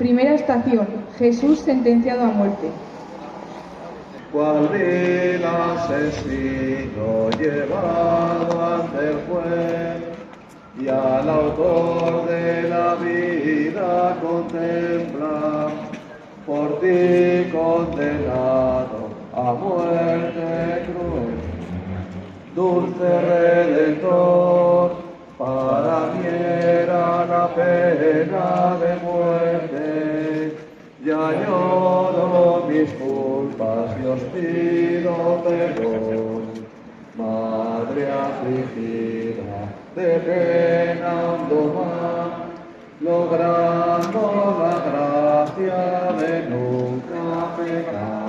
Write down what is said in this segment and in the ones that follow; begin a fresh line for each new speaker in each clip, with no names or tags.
Primera estación: Jesús sentenciado a muerte.
Cual vil asesino llevado ante el juez, y al autor de la vida contempla, por ti condenado a muerte cruel. Dulce Redentor, para mí era la pena de muerte, y añoro mis culpas y os pido perdón. Madre afligida, de pena hondo más, logrando la gracia de nunca pecar.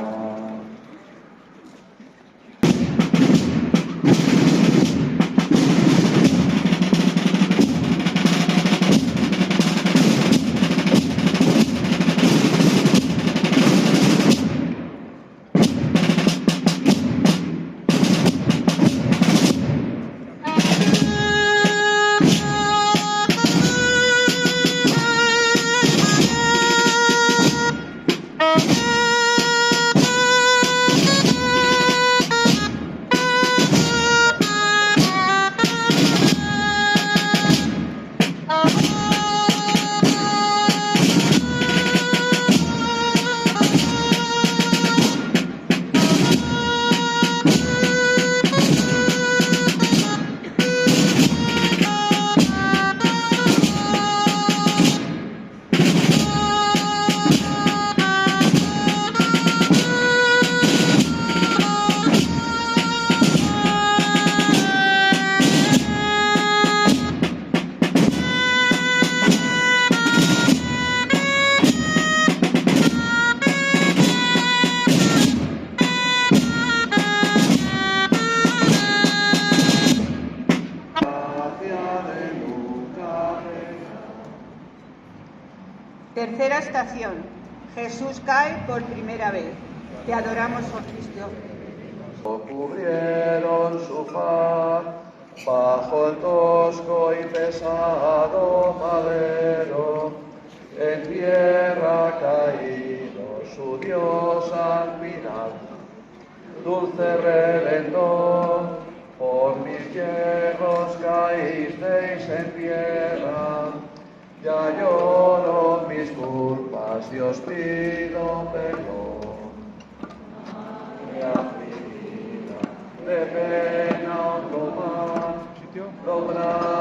Tercera estación: Jesús cae por primera vez. Te adoramos, oh Cristo.
Cubrieron su faz bajo el tosco y pesado madero, en tierra caído su Dios al final. Dulce Redentor, por mis hierros caísteis en tierra, ya lloro mis culpas y os pido perdón. De pena tomar, lograr